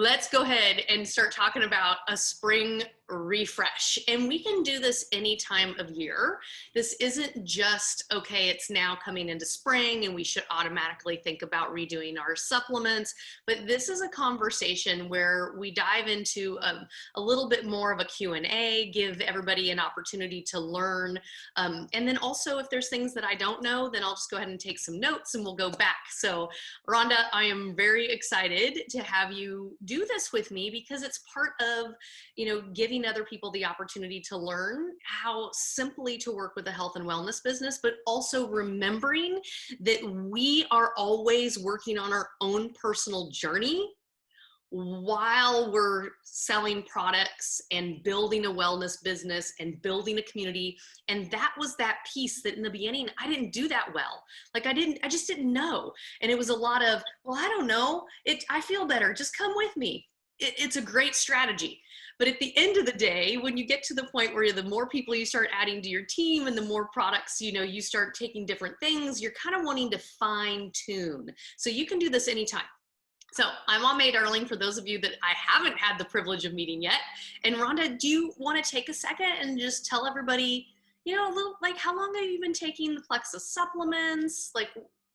let's go ahead and start talking about a spring refresh. And we can do this any time of year. This isn't just, okay, it's now coming into spring and we should automatically think about redoing our supplements, but this is a conversation where we dive into a little bit more of a Q&A, give everybody an opportunity to learn. And then also if there's things that I don't know, then I'll just go ahead and take some notes and we'll go back. So Rhonda, I am very excited to have you do this with me because it's part of, giving other people the opportunity to learn how simply to work with the health and wellness business, but also remembering that we are always working on our own personal journey while we're selling products and building a wellness business and building a community. And that was that piece that in the beginning, I didn't do that well. Like I just didn't know. And it was a lot of, well, I don't know. I feel better. Just come with me. It's a great strategy. But at the end of the day, when you get to the point where the more people you start adding to your team and the more products, you start taking different things, you're kind of wanting to fine tune. So you can do this anytime. So I'm Aimee Darling for those of you that I haven't had the privilege of meeting yet. And Rhonda, do you want to take a second and just tell everybody, a little, like, how long have you been taking the Plexus supplements? Like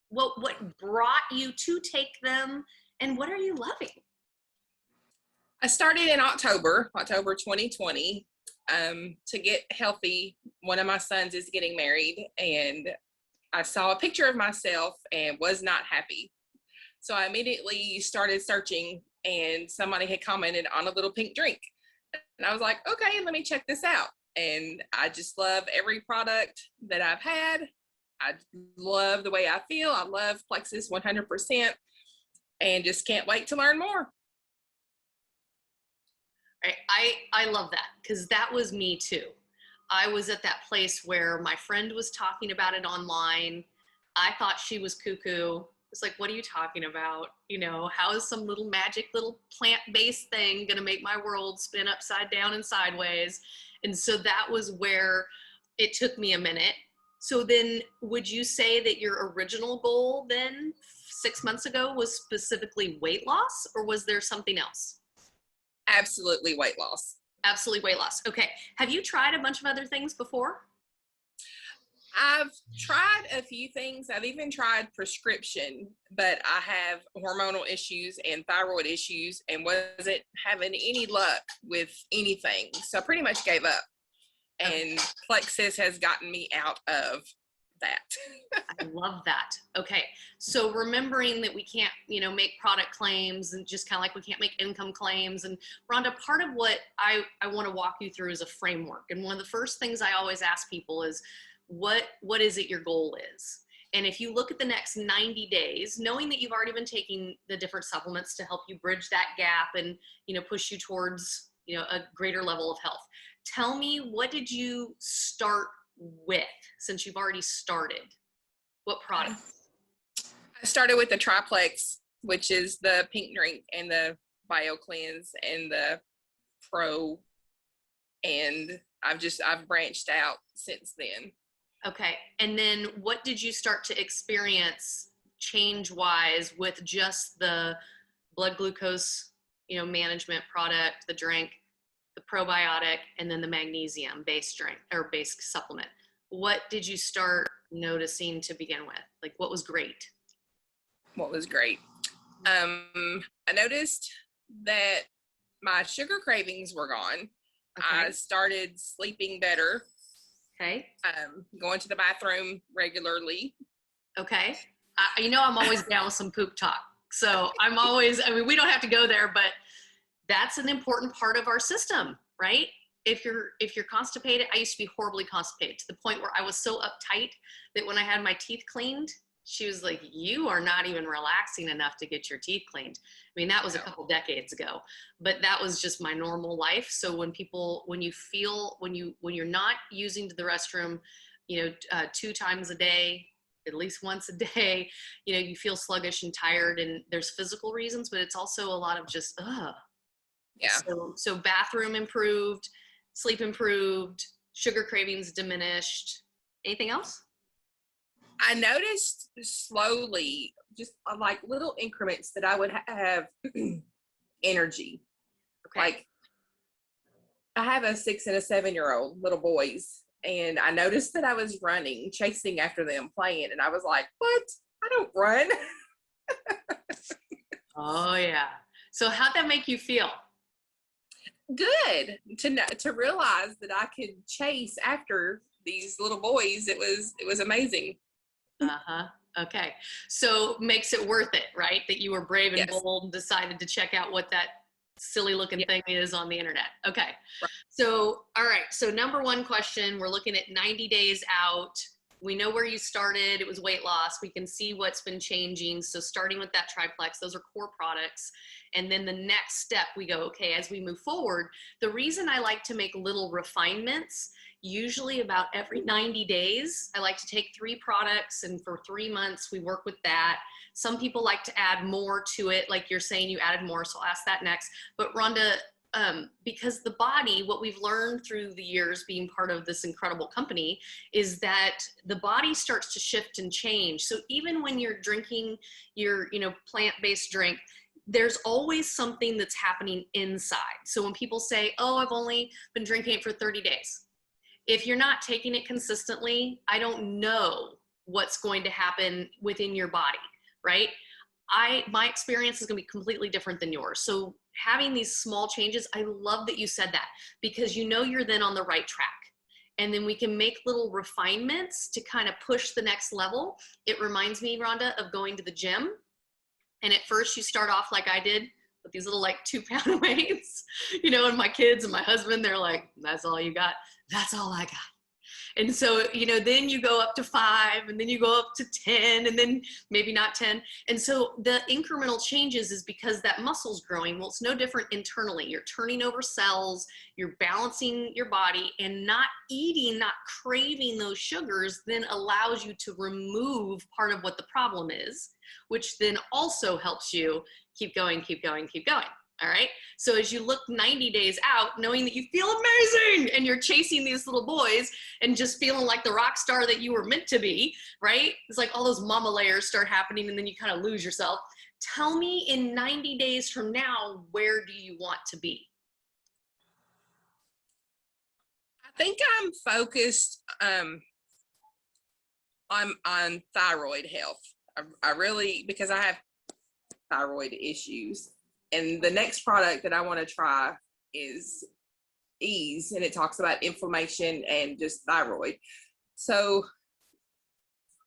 what brought you to take them and what are you loving? I started in October 2020, to get healthy. One of my sons is getting married and I saw a picture of myself and was not happy. So I immediately started searching and somebody had commented on a little pink drink. And I was like, okay, let me check this out. And I just love every product that I've had. I love the way I feel. I love Plexus 100% and just can't wait to learn more. I love that because that was me too. I was at that place where my friend was talking about it online. I thought she was cuckoo. It's like, what are you talking about? How is some little magic little plant-based thing going to make my world spin upside down and sideways? And so that was where it took me a minute. So then would you say that your original goal then 6 months ago was specifically weight loss or was there something else? Absolutely weight loss. Absolutely weight loss. Okay. Have you tried a bunch of other things before? I've tried a few things. I've even tried prescription, but I have hormonal issues and thyroid issues and wasn't having any luck with anything. So I pretty much gave up. And Plexus has gotten me out of that. I love that. Okay. So remembering that we can't, make product claims and just kind of like we can't make income claims. And Rhonda, part of what I want to walk you through is a framework. And one of the first things I always ask people is, what is it your goal is? And if you look at the next 90 days, knowing that you've already been taking the different supplements to help you bridge that gap and, push you towards, a greater level of health, tell me, what did you start with since you've already started? What product? I started with the Triplex, which is the pink drink and the Bio Cleanse and the Pro. And I've branched out since then. Okay. And then what did you start to experience change-wise with just the blood glucose, management product, the drink, the probiotic, and then the magnesium-based drink or based supplement? What did you start noticing to begin with? Like, what was great? What was great? I noticed that my sugar cravings were gone. Okay. I started sleeping better. Okay. Going to the bathroom regularly. Okay. I'm always down with some poop talk. So we don't have to go there, but that's an important part of our system, right? If you're constipated, I used to be horribly constipated to the point where I was so uptight that when I had my teeth cleaned, she was like, you are not even relaxing enough to get your teeth cleaned. I mean, that was a couple decades ago, but that was just my normal life. So when you're not using the restroom, 2 times a day, at least once a day, you feel sluggish and tired, and there's physical reasons, but it's also a lot of just, Yeah. So bathroom improved, sleep improved, sugar cravings diminished. Anything else? I noticed slowly, just like little increments that I would have energy. Okay. Like, I have a 6 and a 7-year-old little boys, and I noticed that I was running, chasing after them, playing, and I was like, what? I don't run. Oh yeah. So how'd that make you feel? Good to realize that I could chase after these little boys. It was amazing. Uh-huh. Okay. So makes it worth it, right? That you were brave and Yes. bold and decided to check out what that silly looking Yeah. thing is on the internet. Okay. Right. So, all right. So number one question, we're looking at 90 days out. We know where you started. It was weight loss. We can see what's been changing. So starting with that triplex, those are core products. And then the next step we go, okay, as we move forward, the reason I like to make little refinements, usually about every 90 days, I like to take 3 products, and for 3 months, we work with that. Some people like to add more to it, like you're saying you added more, so I'll ask that next. But Rhonda, because the body, what we've learned through the years being part of this incredible company is that the body starts to shift and change. So even when you're drinking your, plant-based drink, there's always something that's happening inside. So when people say, oh, I've only been drinking it for 30 days. If you're not taking it consistently, I don't know what's going to happen within your body, right? My experience is going to be completely different than yours. So having these small changes, I love that you said that, because you're then on the right track. And then we can make little refinements to kind of push the next level. It reminds me, Rhonda, of going to the gym. And at first you start off like I did with these little 2-pound weights, and my kids and my husband, they're like, that's all you got? That's all I got. And so, then you go up to 5, and then you go up to 10, and then maybe not 10. And so the incremental changes is because that muscle's growing. Well, it's no different internally. You're turning over cells, you're balancing your body, and not eating, not craving those sugars then allows you to remove part of what the problem is, which then also helps you keep going, keep going, keep going. All right. So as you look 90 days out, knowing that you feel amazing and you're chasing these little boys and just feeling like the rock star that you were meant to be, right? It's like all those mama layers start happening and then you kind of lose yourself. Tell me, in 90 days from now, where do you want to be? I think I'm focused on thyroid health. I really, because I have thyroid issues. And the next product that I want to try is Ease, and it talks about inflammation and just thyroid. So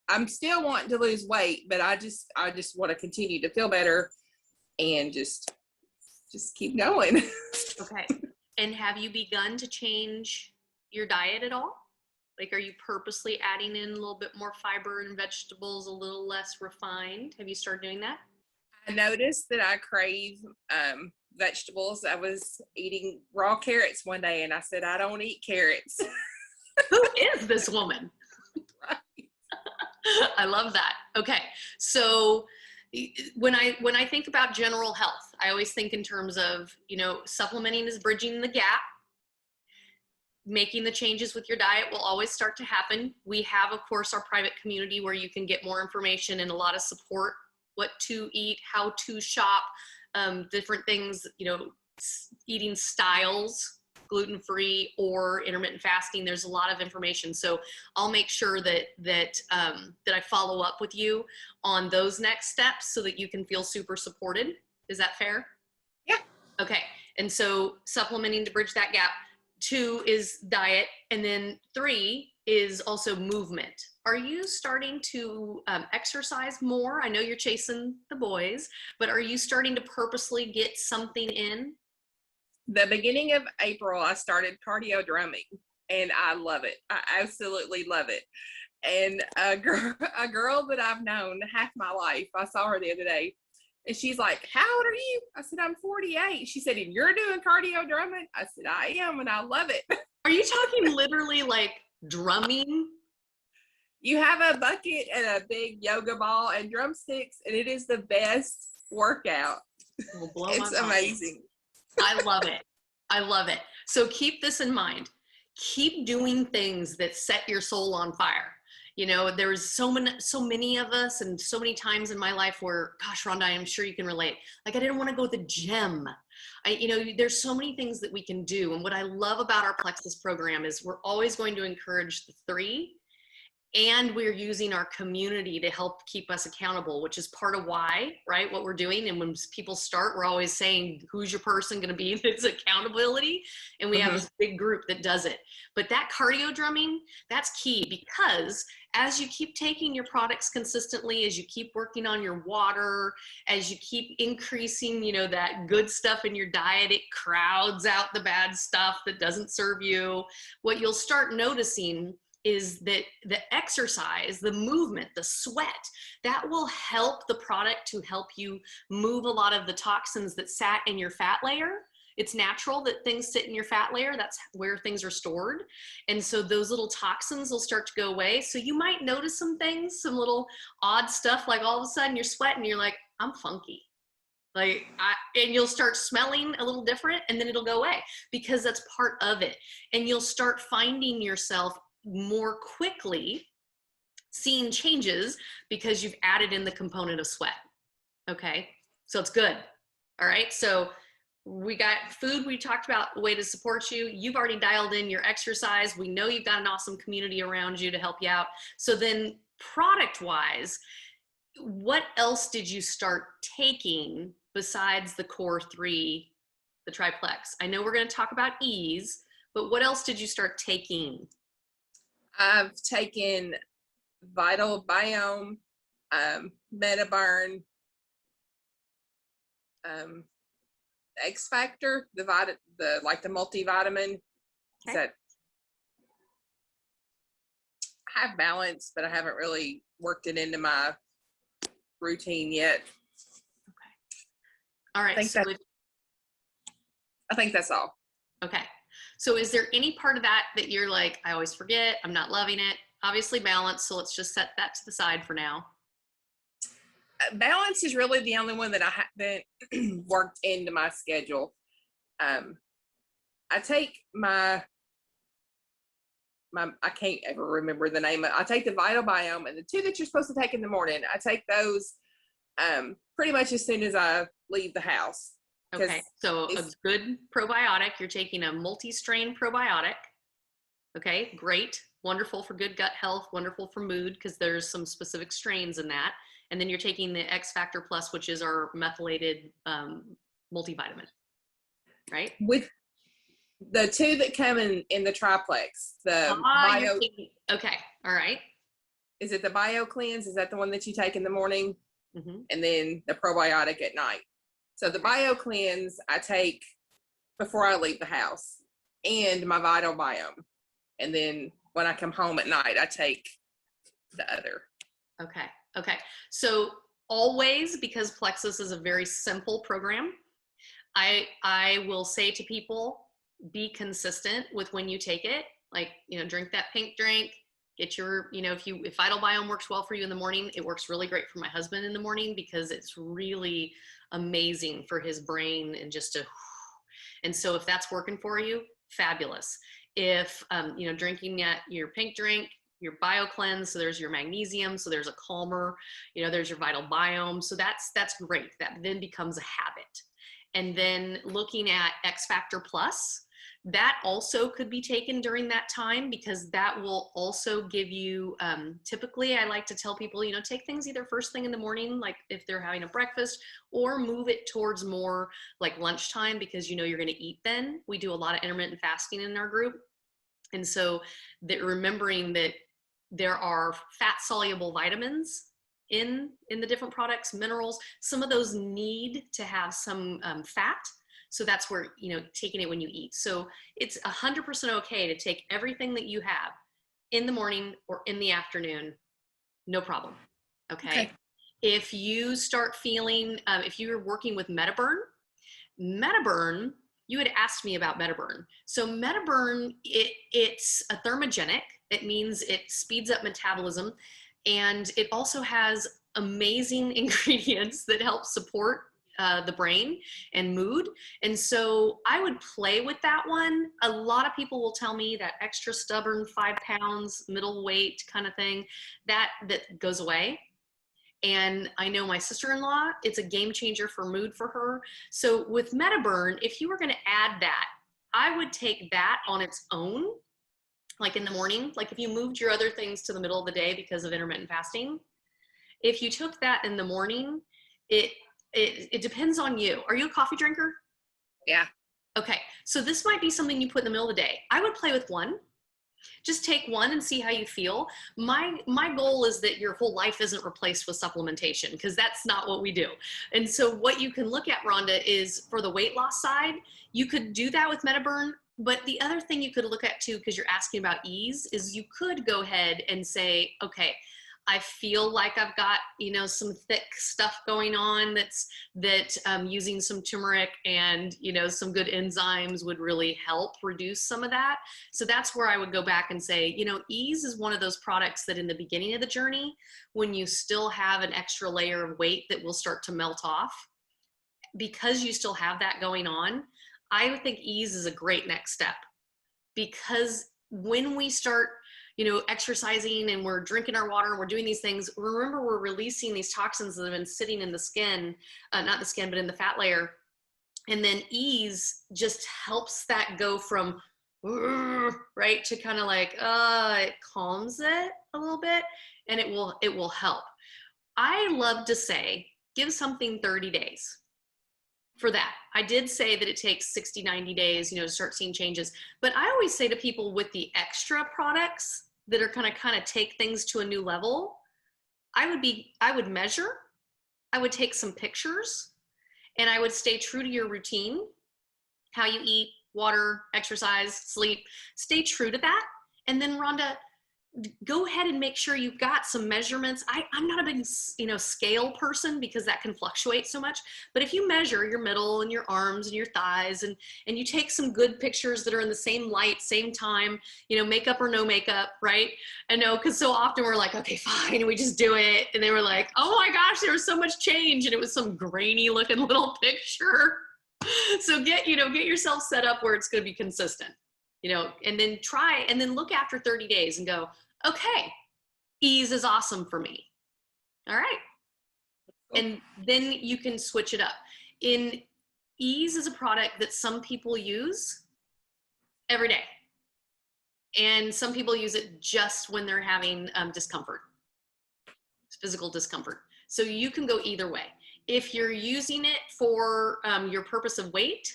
I'm still wanting to lose weight, but I just want to continue to feel better and just keep going. Okay. And have you begun to change your diet at all? Like, are you purposely adding in a little bit more fiber and vegetables, a little less refined? Have you started doing that? I noticed that I crave vegetables. I was eating raw carrots one day, and I said, I don't eat carrots. Who is this woman? Right. I love that. Okay. So when I think about general health, I always think in terms of, supplementing is bridging the gap. Making the changes with your diet will always start to happen. We have, of course, our private community where you can get more information and a lot of support, what to eat, how to shop, different things, eating styles, gluten-free or intermittent fasting. There's a lot of information. So I'll make sure that I follow up with you on those next steps so that you can feel super supported. Is that fair? Yeah. Okay. And so supplementing to bridge that gap. 2 is diet. And then 3 is also movement. Are you starting to exercise more? I know you're chasing the boys, but are you starting to purposely get something in? The beginning of April, I started cardio drumming, and I love it. I absolutely love it. And a girl that I've known half my life, I saw her the other day, and she's like, how old are you? I said, I'm 48. She said, and you're doing cardio drumming? I said, I am, and I love it. Are you talking literally like drumming? You have a bucket and a big yoga ball and drumsticks, and it is the best workout. It's amazing. I love it. I love it. So keep this in mind. Keep doing things that set your soul on fire. There's so many of us, and so many times in my life where, gosh, Rhonda, I'm sure you can relate. Like, I didn't want to go to the gym. There's so many things that we can do. And what I love about our Plexus program is we're always going to encourage the 3, and we're using our community to help keep us accountable, which is part of why, right, what we're doing. And when people start, we're always saying, who's your person going to be? It's accountability. And we have this big group that does it. But that cardio drumming, that's key, because as you keep taking your products consistently, as you keep working on your water, as you keep increasing, that good stuff in your diet, it crowds out the bad stuff that doesn't serve you. What you'll start noticing is that the exercise, the movement, the sweat, that will help the product to help you move a lot of the toxins that sat in your fat layer. It's natural that things sit in your fat layer. That's where things are stored. And so those little toxins will start to go away. So you might notice some things, some little odd stuff, like all of a sudden you're sweating, you're like, I'm funky. And you'll start smelling a little different, and then it'll go away, because that's part of it. And you'll start finding yourself more quickly seeing changes because you've added in the component of sweat. Okay, so it's good. All right, so we got food, we talked about a way to support you. You've already dialed in your exercise. We know you've got an awesome community around you to help you out. So then product wise, what else did you start taking besides the core 3, the triplex? I know we're going to talk about ease, but what else did you start taking? I've taken Vital Biome, Metaburn, X Factor, the multivitamin. Okay. That I have balance, but I haven't really worked it into my routine yet. Okay. All right. I think that's all. Okay. So is there any part of that you're like, I always forget, I'm not loving it? Obviously balance, so let's just set that to the side for now. Balance is really the only one that I haven't worked into my schedule. I take I can't ever remember the name. I take the Vital Biome, and the 2 that you're supposed to take in the morning, I take those pretty much as soon as I leave the house. Okay, so a good probiotic, you're taking a multi-strain probiotic. Okay, great, wonderful for good gut health, wonderful for mood, because there's some specific strains in that. And then you're taking the X Factor Plus, which is our methylated multivitamin, right? With the 2 that come in the triplex, the okay, all right. Is it the Bio Cleanse? Is that the one that you take in the morning? Mm-hmm. And then the probiotic at night. So the Bio Cleanse I take before I leave the house, and my Vital Biome. And then when I come home at night, I take the other. Okay. Okay. So always, because Plexus is a very simple program, I will say to people, be consistent with when you take it. Like, drink that pink drink, get your, if Vital Biome works well for you in the morning, it works really great for my husband in the morning, because it's really amazing for his brain and and so if that's working for you, fabulous. If, drinking your pink drink, your bio cleanse, so there's your magnesium, so there's a calmer, there's your Vital Biome. So that's great. That then becomes a habit. And then looking at X Factor Plus, that also could be taken during that time, because that will also give you, typically I like to tell people, take things either first thing in the morning, like if they're having a breakfast, or move it towards more like lunchtime, because you're going to eat then. We do a lot of intermittent fasting in our group. And so that remembering that there are fat soluble vitamins in the different products, minerals, some of those need to have some fat. So that's where, taking it when you eat. So it's 100% okay to take everything that you have in the morning or in the afternoon, no problem. Okay. If you start feeling, if you're working with Metaburn, you had asked me about Metaburn. So Metaburn, it's a thermogenic. It means it speeds up metabolism, and it also has amazing ingredients that help support the brain and mood. And so I would play with that one. A lot of people will tell me that extra stubborn 5 pounds, middle weight kind of thing, that goes away. And I know my sister-in-law, it's a game changer for mood for her. So with Metaburn, if you were going to add that, I would take that on its own, like in the morning. Like if you moved your other things to the middle of the day because of intermittent fasting, if you took that in the morning, it depends on you. Are you a coffee drinker? Yeah. Okay, so this might be something you put in the middle of the day. I would play with one. Just take one and see how you feel. My goal is that your whole life isn't replaced with supplementation, because that's not what we do. And so what you can look at, Rhonda, is for the weight loss side, you could do that with Metaburn. But the other thing you could look at too, because you're asking about ease, is you could go ahead and say, okay, I feel like I've got, some thick stuff going on that using some turmeric and, some good enzymes would really help reduce some of that. So that's where I would go back and say, ease is one of those products that in the beginning of the journey, when you still have an extra layer of weight that will start to melt off, because you still have that going on, I would think ease is a great next step. Because when we start exercising and we're drinking our water and we're doing these things, remember, we're releasing these toxins that have been sitting in the skin, not the skin, but in the fat layer. And then ease just helps that go from, right, to kind of like, it calms it a little bit, and it will help. I love to say, give something 30 days. For that, I did say that it takes 60, 90 days, to start seeing changes. But I always say to people with the extra products that are kind of take things to a new level, I would measure, I would take some pictures, and I would stay true to your routine, how you eat, water, exercise, sleep, stay true to that. And then, Rhonda, go ahead and make sure you've got some measurements. I'm not a big, scale person, because that can fluctuate so much. But if you measure your middle and your arms and your thighs, and you take some good pictures that are in the same light, same time, makeup or no makeup, right? I know, because so often we're like, okay, fine, and we just do it. And they were like, oh my gosh, there was so much change. And it was some grainy looking little picture. So get yourself set up where it's going to be consistent. And then try, and then look after 30 days and go, okay, ease is awesome for me. All right. And then you can switch it up. Ease is a product that some people use every day. And some people use it just when they're having discomfort, physical discomfort. So you can go either way. If you're using it for your purpose of weight,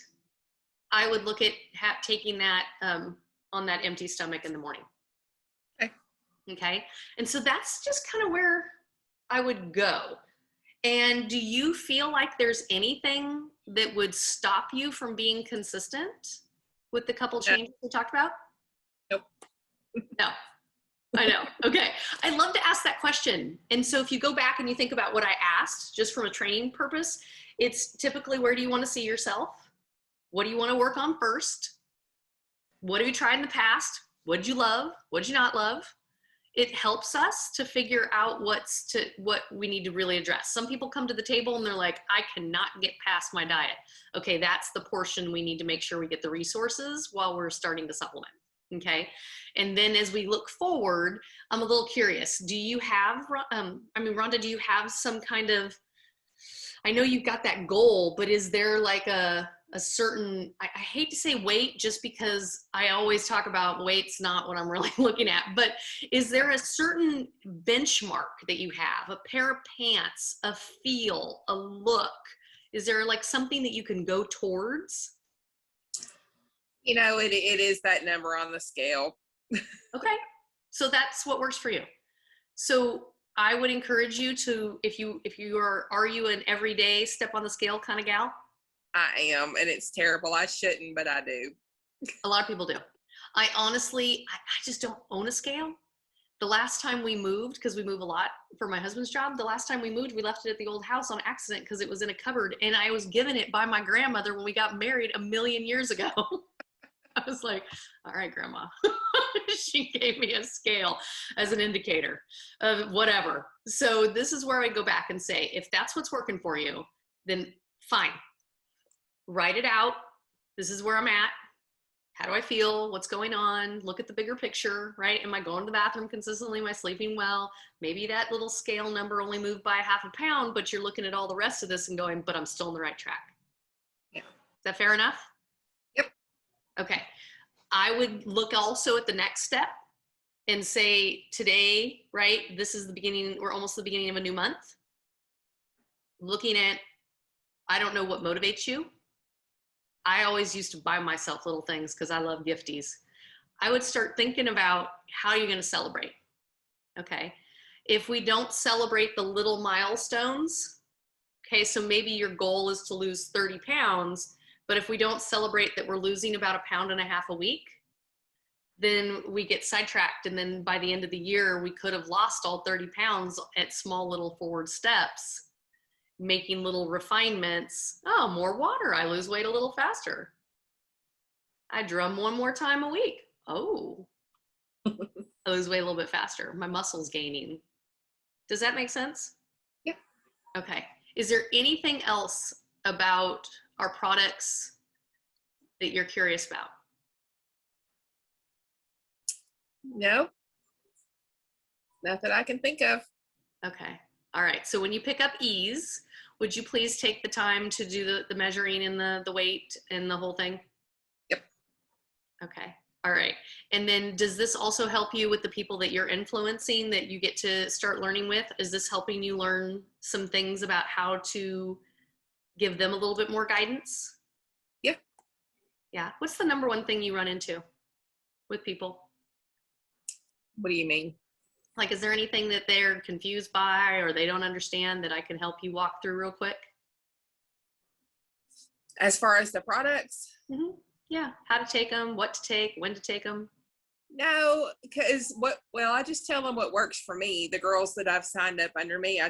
I would look at taking that on that empty stomach in the morning. Okay. And so that's just kind of where I would go. And do you feel like there's anything that would stop you from being consistent with the couple changes we talked about? Nope. No. I know. Okay. I love to ask that question. And so if you go back and you think about what I asked, just from a training purpose, it's typically, where do you want to see yourself? What do you want to work on first? What have you tried in the past? What did you love? What did you not love? It helps us to figure out what we need to really address. Some people come to the table and they're like, I cannot get past my diet. Okay, that's the portion we need to make sure we get the resources while we're starting to supplement. Okay, and then as we look forward, I'm a little curious. Do you have, Rhonda, do you have some kind of, I know you've got that goal, but is there like a certain, I hate to say weight, just because I always talk about weight's not what I'm really looking at, but is there a certain benchmark that you have, a pair of pants, a feel, a look? Is there like something that you can go towards? It is that number on the scale. Okay. So that's what works for you. So I would encourage you to, if you are you an everyday step on the scale kind of gal? I am, and it's terrible. I shouldn't, but I do. A lot of people do. I honestly, I just don't own a scale. The last time we moved, because we move a lot for my husband's job, the last time we moved, we left it at the old house on accident because it was in a cupboard, and I was given it by my grandmother when we got married 1,000,000 years ago. I was like, all right, Grandma. She gave me a scale as an indicator of whatever. So this is where I go back and say, if that's what's working for you, then fine. Write it out. This is where I'm at. How do I feel? What's going on? Look at the bigger picture, right? Am I going to the bathroom consistently? Am I sleeping well? Maybe that little scale number only moved by 1/2 pound, but you're looking at all the rest of this and going, but I'm still on the right track. Yeah. Is that fair enough? Yep. Okay. I would look also at the next step and say, today, right? This is the beginning, we're almost the beginning of a new month. Looking at, I don't know what motivates you. I always used to buy myself little things because I love gifties. I would start thinking about how you're going to celebrate. Okay. If we don't celebrate the little milestones, okay, so maybe your goal is to lose 30 pounds, but if we don't celebrate that we're losing about 1.5 pounds a week, then we get sidetracked. And then by the end of the year, we could have lost all 30 pounds at small little forward steps, making little refinements. Oh, more water. I lose weight a little faster. I drum 1 more time a week. Oh, I lose weight a little bit faster. My muscles gaining. Does that make sense? Yeah. Okay. Is there anything else about our products that you're curious about? No, not that I can think of. Okay. All right. So when you pick up Ease, would you please take the time to do the measuring and the weight and the whole thing? Yep. Okay. All right. And then does this also help you with the people that you're influencing that you get to start learning with? Is this helping you learn some things about how to give them a little bit more guidance? Yeah. Yeah. What's the number one thing you run into with people? What do you mean? Like, is there anything that they're confused by or they don't understand that I can help you walk through real quick? As far as the products? Mm-hmm. Yeah. How to take them, what to take, when to take them. No, because I just tell them what works for me. The girls that I've signed up under me,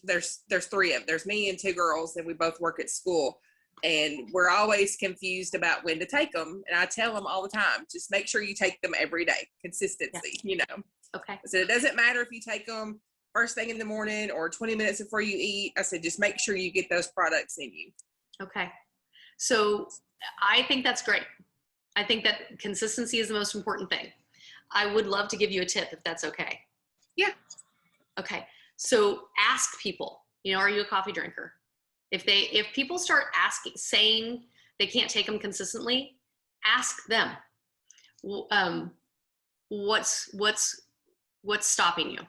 there's 3 of them. There's me and 2 girls, and we both work at school. And we're always confused about when to take them. And I tell them all the time, just make sure you take them every day. Consistency, you know. Okay. So it doesn't matter if you take them first thing in the morning or 20 minutes before you eat. I said, just make sure you get those products in you. Okay. So I think that's great. I think that consistency is the most important thing. I would love to give you a tip if that's okay. Yeah. Okay. So ask people, are you a coffee drinker? If people start saying they can't take them consistently, ask them, what's stopping you?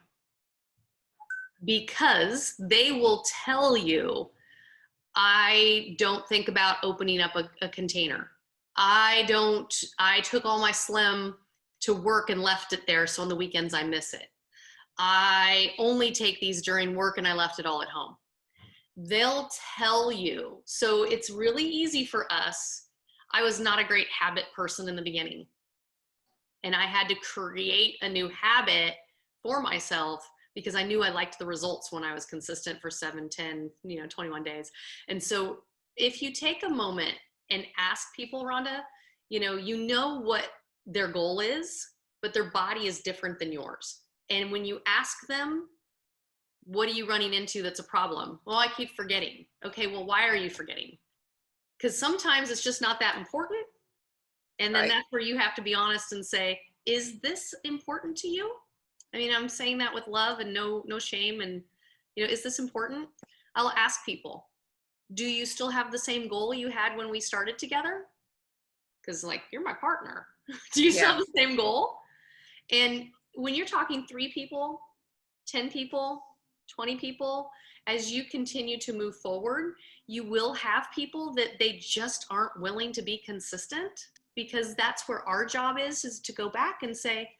Because they will tell you, I don't think about opening up a container. I took all my Slim to work and left it there, so on the weekends I miss it. I only take these during work and I left it all at home. They'll tell you. So it's really easy for us. I was not a great habit person in the beginning. And I had to create a new habit for myself because I knew I liked the results when I was consistent for 7, 10, 21 days. And so if you take a moment and ask people, Rhonda, you know what their goal is, but their body is different than yours. And when you ask them, what are you running into that's a problem? Well, I keep forgetting. Okay, well, why are you forgetting? Because sometimes it's just not that important. And then that's where you have to be honest and say, is this important to you? I mean, I'm saying that with love and no shame. And, is this important? I'll ask people, do you still have the same goal you had when we started together? Because you're my partner. Do you still have the same goal? And when you're talking 3 people, 10 people, 20 people, as you continue to move forward, you will have people that they just aren't willing to be consistent, because that's where our job is to go back and say,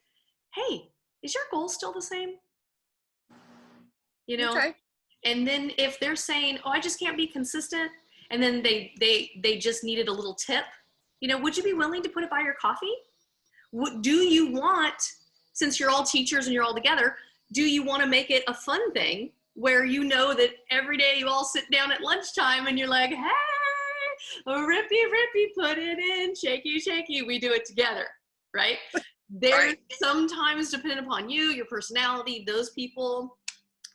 hey, is your goal still the same? Okay. And then if they're saying, oh, I just can't be consistent, and then they just needed a little tip, would you be willing to put it by your coffee? Do you want, since you're all teachers and you're all together, do you want to make it a fun thing where that every day you all sit down at lunchtime and you're like, hey, rippy, put it in, shaky, shaky, we do it together, right? There's sometimes, depending upon you, your personality, those people,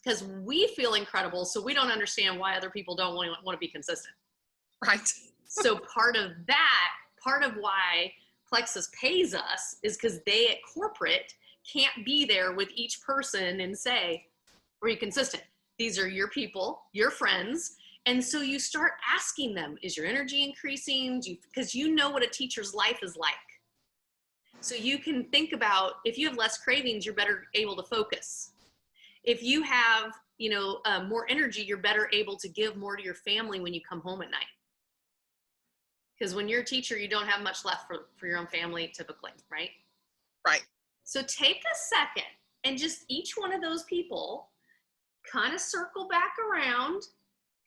because we feel incredible, so we don't understand why other people don't want to be consistent. Right. So part of that part of why Plexus pays us is because they at corporate can't be there with each person and say, are you consistent? These are your people, your friends. And so you start asking them, is your energy increasing? Because you know what a teacher's life is like. So you can think about, if you have less cravings, you're better able to focus. If you have, more energy, you're better able to give more to your family when you come home at night. Because when you're a teacher, you don't have much left for your own family typically, right? Right. So take a second and just each one of those people kind of circle back around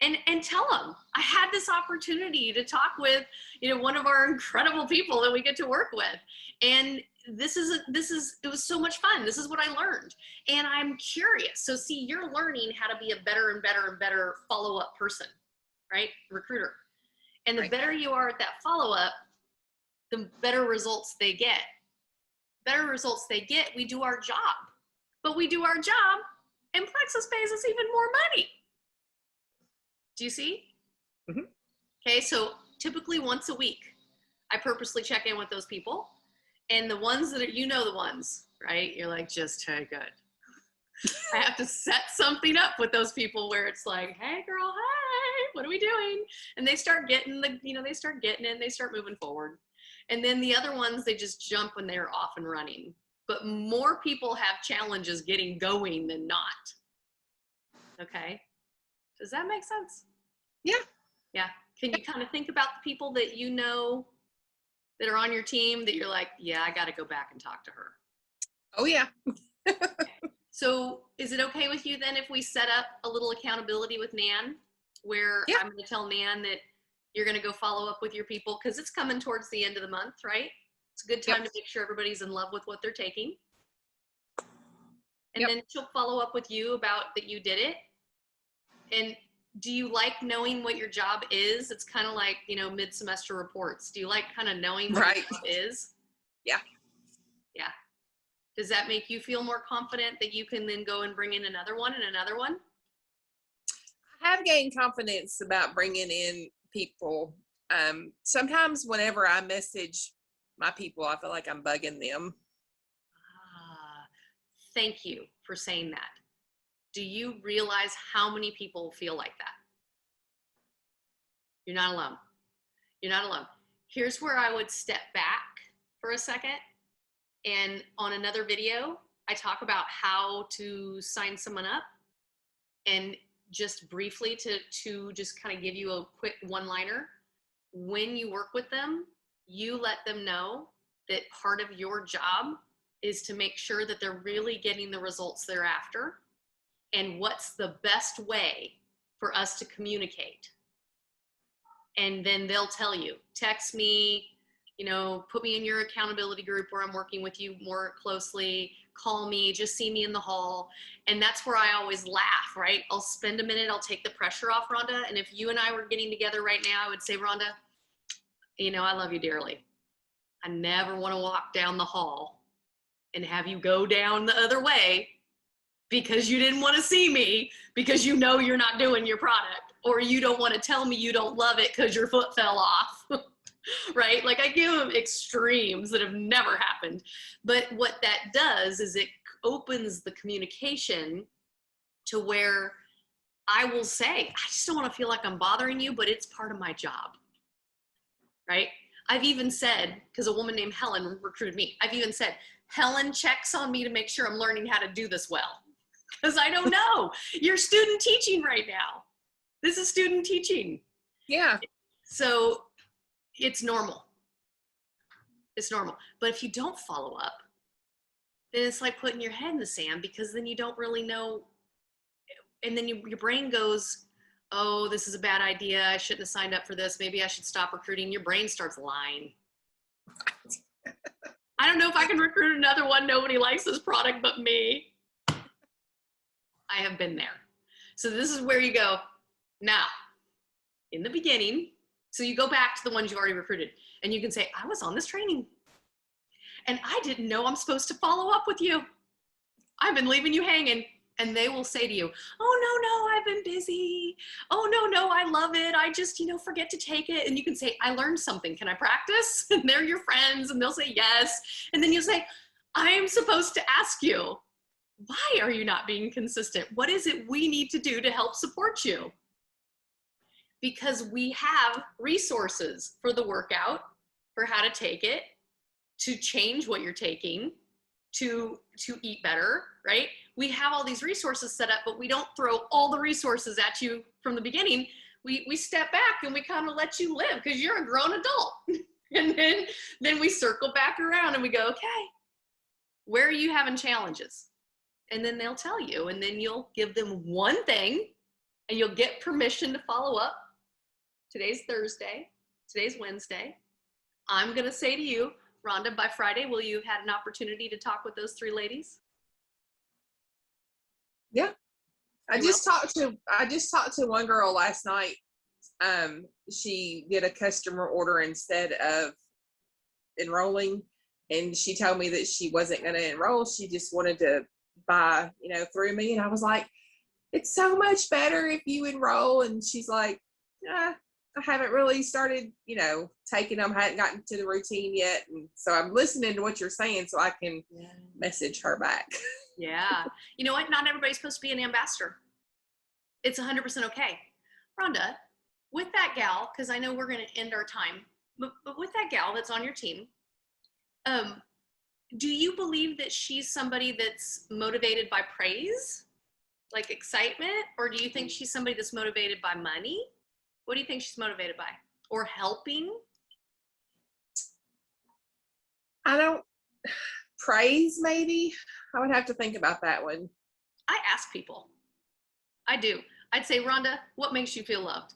and tell them, I had this opportunity to talk with, one of our incredible people that we get to work with. And it was so much fun. This is what I learned. And I'm curious. So see, you're learning how to be a better and better and better follow-up person, right? Recruiter. And the better you are at that follow-up, the better results they get. Better results they get, we do our job. But we do our job and Plexus pays us even more money. Do you see? Mm-hmm. Okay, so typically once a week, I purposely check in with those people. And the ones that are, the ones, right? You're like, just take it. I have to set something up with those people where it's like, hey girl, hey, what are we doing? And they start getting they start getting it, they start moving forward. And then the other ones, they just jump when they're off and running. But more people have challenges getting going than not. Okay. Does that make sense? Yeah. Yeah. Can you kind of think about the people that that are on your team that you're like, yeah, I got to go back and talk to her? Oh, yeah. So is it okay with you then if we set up a little accountability with Nan where I'm going to tell Nan that you're going to go follow up with your people because it's coming towards the end of the month, right? It's a good time to make sure everybody's in love with what they're taking. And then she'll follow up with you about that you did it. And do you like knowing what your job is? It's kind of like, mid-semester reports. Do you like kind of knowing what your job is? Yeah. Yeah. Does that make you feel more confident that you can then go and bring in another one and another one? I have gained confidence about bringing in people. Sometimes whenever I message my people, I feel like I'm bugging them. Thank you for saying that. Do you realize how many people feel like that? You're not alone. You're not alone. Here's where I would step back for a second. And on another video, I talk about how to sign someone up. And just briefly to just kind of give you a quick one-liner. When you work with them, you let them know that part of your job is to make sure that they're really getting the results they're after. And what's the best way for us to communicate? And then they'll tell you, text me, put me in your accountability group where I'm working with you more closely, call me, just see me in the hall. And that's where I always laugh, right? I'll spend a minute, I'll take the pressure off, Rhonda. And if you and I were getting together right now, I would say, Rhonda, I love you dearly. I never want to walk down the hall and have you go down the other way because you didn't want to see me because you're not doing your product, or you don't want to tell me you don't love it because your foot fell off, right? Like I give them extremes that have never happened. But what that does is it opens the communication to where I will say, I just don't want to feel like I'm bothering you, but it's part of my job, right? I've even said, because a woman named Helen recruited me, I've even said, Helen checks on me to make sure I'm learning how to do this well. Because I don't know. You're student teaching right now. This is student teaching. Yeah. So it's normal. It's normal. But if you don't follow up, then it's like putting your head in the sand because then you don't really know. And then your brain goes, oh, this is a bad idea. I shouldn't have signed up for this. Maybe I should stop recruiting. Your brain starts lying. I don't know if I can recruit another one. Nobody likes this product but me. I have been there. So this is where you go, now, in the beginning, so you go back to the ones you already recruited and you can say, I was on this training and I didn't know I'm supposed to follow up with you. I've been leaving you hanging. And they will say to you, oh, no, I've been busy. Oh, no, I love it. I just, forget to take it. And you can say, I learned something. Can I practice? And they're your friends and they'll say yes. And then you'll say, I am supposed to ask you, why are you not being consistent? What is it we need to do to help support you? Because we have resources for the workout, for how to take it, to change what you're taking, to eat better, right? We have all these resources set up, but we don't throw all the resources at you from the beginning. We step back and we kind of let you live because you're a grown adult. And then we circle back around and we go, okay, where are you having challenges? And then they'll tell you, and then you'll give them one thing and you'll get permission to follow up. Today's Thursday, today's Wednesday. I'm gonna say to you, Rhonda, by Friday, will you have had an opportunity to talk with those 3 ladies? Yeah. I just talked to one girl last night. She did a customer order instead of enrolling, and she told me that she wasn't going to enroll. She just wanted to buy, through me. And I was like, it's so much better if you enroll. And she's like, I haven't really started, taking them. I hadn't gotten to the routine yet. And so I'm listening to what you're saying so I can message her back. Yeah. You know what? Not everybody's supposed to be an ambassador. It's 100% okay. Rhonda, with that gal, because I know we're going to end our time, but with that gal that's on your team, do you believe that she's somebody that's motivated by praise, like excitement, or do you think she's somebody that's motivated by money? What do you think she's motivated by? Or helping? I don't, praise maybe? I would have to think about that one. I ask people. I do. I'd say, Rhonda, what makes you feel loved?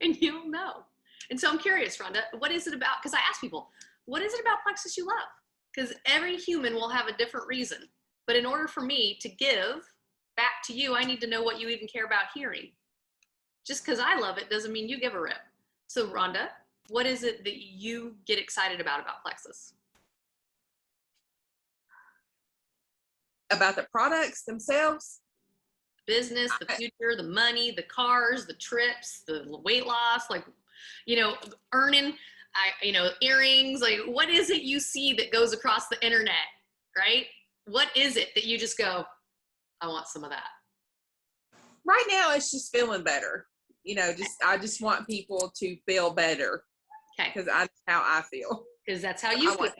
And you'll know. And so I'm curious, Rhonda, what is it about? Because I ask people, what is it about Plexus you love? Because every human will have a different reason. But in order for me to give back to you, I need to know what you even care about hearing. Just because I love it doesn't mean you give a rip. So Rhonda, what is it that you get excited about Plexus? About the products themselves? Business, the future, the money, the cars, the trips, the weight loss, like, earning, earrings, like what is it you see that goes across the internet, right? What is it that you just go, I want some of that? Right now, it's just feeling better. I just want people to feel better. Okay. Because that's how I feel. Because that's how you feel.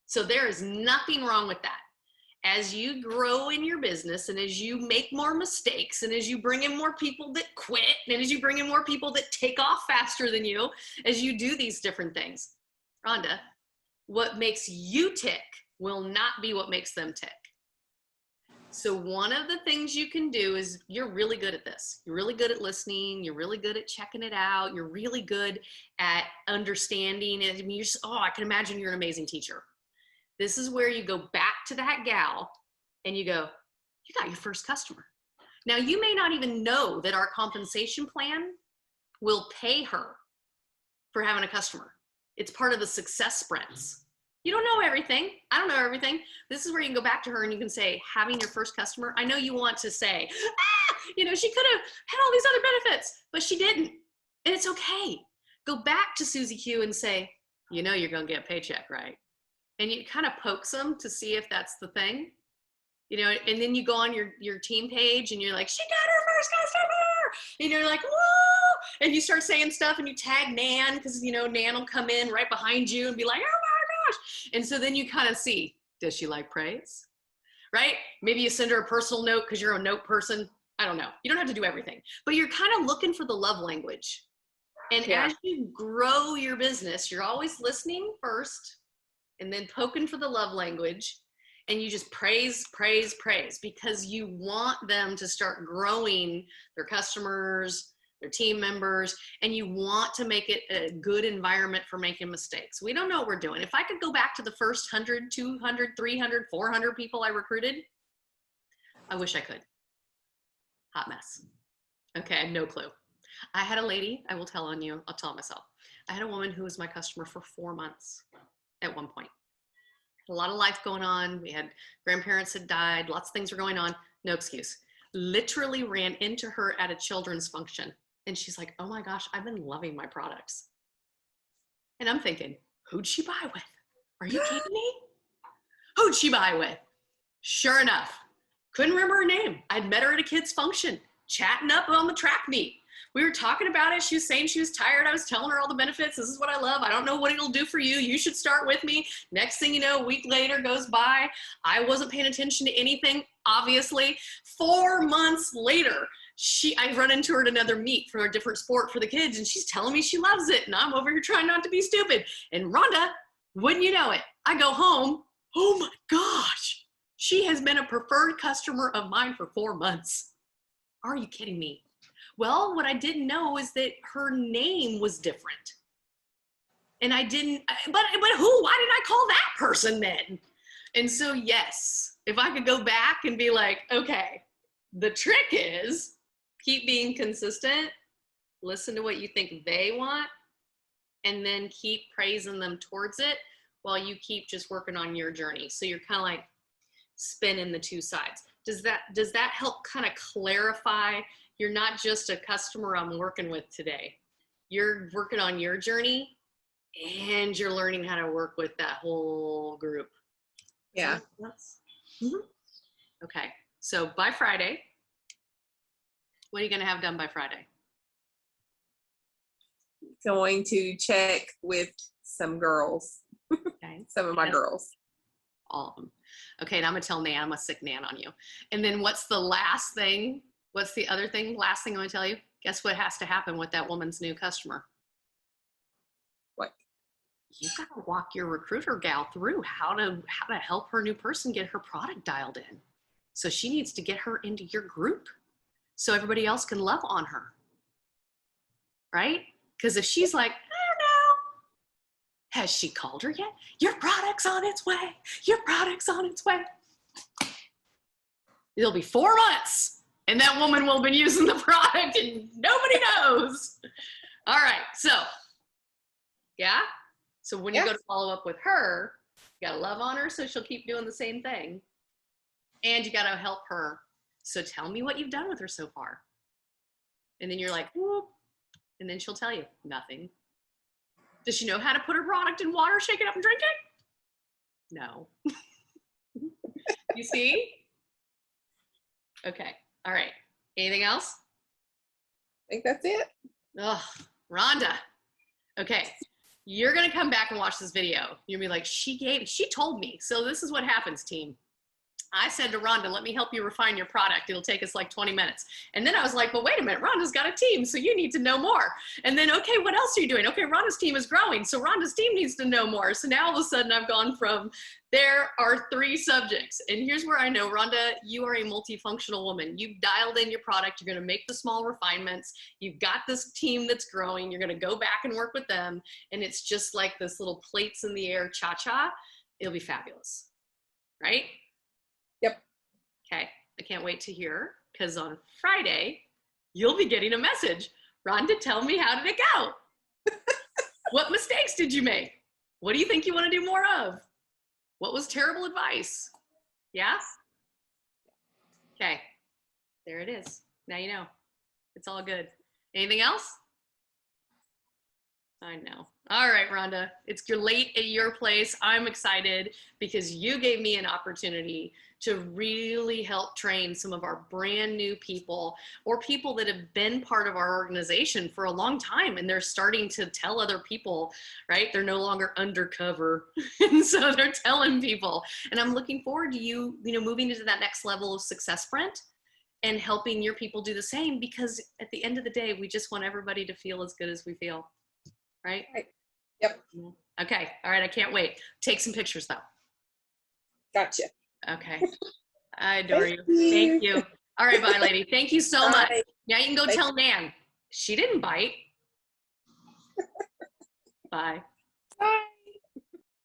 So there is nothing wrong with that. As you grow in your business and as you make more mistakes and as you bring in more people that quit and as you bring in more people that take off faster than you, as you do these different things, Rhonda, what makes you tick will not be what makes them tick. So one of the things you can do is you're really good at this. You're really good at listening. You're really good at checking it out. You're really good at understanding it. I mean, I can imagine you're an amazing teacher. This is where you go back to that gal and you go, you got your first customer. Now you may not even know that our compensation plan will pay her for having a customer. It's part of the success sprints. You don't know everything. I don't know everything. This is where you can go back to her and you can say, having your first customer, I know you want to say, she could have had all these other benefits, but she didn't. And it's okay. Go back to Susie Q and say, you're going to get a paycheck, right? And you kind of pokes them to see if that's the thing, and then you go on your team page and you're like, she got her first customer. And you're like, whoa. And you start saying stuff and you tag Nan because, Nan will come in right behind you and be like, oh my gosh. And so then you kind of see, does she like praise? Right? Maybe you send her a personal note because you're a note person. I don't know. You don't have to do everything, but you're kind of looking for the love language. And as you grow your business, you're always listening first and then poking for the love language, and you just praise because you want them to start growing their customers, their team members, and you want to make it a good environment for making mistakes. We don't know what we're doing. If I could go back to the first 100, 200, 300, 400 people I recruited, I wish I could. Hot mess. Okay, I have no clue. I had a lady, I'll tell myself. I had a woman who was my customer for 4 months. At one point, a lot of life going on. We had grandparents had died, lots of things were going on. no excuse, literally ran into her at a children's function. And she's like, oh my gosh, I've been loving my products. And I'm thinking, who'd she buy with? Are you kidding me? Who'd she buy with? Sure enough, couldn't remember her name. I'd met her at a kid's function, chatting up on the track meet. We were talking about it. She was saying she was tired. I was telling her all the benefits. This is what I love. I don't know what it'll do for you. You should start with me. Next thing you know, a week later goes by. I wasn't paying attention to anything, obviously. 4 months later, I run into her at another meet for a different sport for the kids, and she's telling me she loves it, and I'm over here trying not to be stupid. And Rhonda, wouldn't you know it, I go home, oh my gosh, she has been a preferred customer of mine for 4 months. Are you kidding me? Well, what I didn't know is that her name was different. And I didn't, but who, why didn't I call that person then? And so yes, if I could go back and be like, okay, the trick is keep being consistent, listen to what you think they want, and then keep praising them towards it while you keep just working on your journey. So you're kind of like spinning the two sides. Does that help kind of clarify? You're not just a customer I'm working with today. You're working on your journey and you're learning how to work with that whole group. Yeah. Mm-hmm. Okay. So by Friday, what are you going to have done by Friday? Going to check with some girls. Okay. Some of my girls. All of them. Okay. And I'm going to tell Nan, I'm a sick Nan on you. And then what's the last thing? What's the other thing? Last thing I'm going to tell you? Guess what has to happen with that woman's new customer? What? You got to walk your recruiter gal through how to help her new person get her product dialed in. So she needs to get her into your group so everybody else can love on her. Right? Because if she's like, I don't know, has she called her yet? Your product's on its way. Your product's on its way. It'll be 4 months and that woman will have been using the product and nobody knows. All right. So, yeah. So when you go to follow up with her, you got to love on her so she'll keep doing the same thing. And you got to help her. So tell me what you've done with her so far. And then you're like, whoop. And then she'll tell you nothing. Does she know how to put her product in water, shake it up and drink it? No. You see? Okay. All right. Anything else? I think that's it. Ugh, Rhonda. Okay. You're going to come back and watch this video. You'll be like, she told me. So this is what happens, team. I said to Rhonda, let me help you refine your product. It'll take us like 20 minutes. And then I was like, but wait a minute, Rhonda's got a team, so you need to know more. And then, okay, what else are you doing? Okay, Rhonda's team is growing, so Rhonda's team needs to know more. So now all of a sudden I've gone from, there are 3 subjects. And here's where I know, Rhonda, you are a multifunctional woman. You've dialed in your product. You're going to make the small refinements. You've got this team that's growing. You're going to go back and work with them. And it's just like this little plates in the air cha-cha. It'll be fabulous, right? Yep. Okay, I can't wait to hear, because on Friday, you'll be getting a message. Rhonda, tell me, how did it go? What mistakes did you make? What do you think you want to do more of? What was terrible advice? Yeah? Okay, there it is. Now you know. It's all good. Anything else? I know. All right, Rhonda, you're late at your place. I'm excited because you gave me an opportunity to really help train some of our brand new people or people that have been part of our organization for a long time and they're starting to tell other people, right? They're no longer undercover. And so they're telling people. And I'm looking forward to you moving into that next level of success sprint and helping your people do the same, because at the end of the day, we just want everybody to feel as good as we feel. Right? Yep. Okay. All right. I can't wait. Take some pictures though. Gotcha. Okay. I adore you. Thank you. All right. Bye, lady. Thank you so much. Now you can go tell Nan. She didn't bite. Bye. Bye.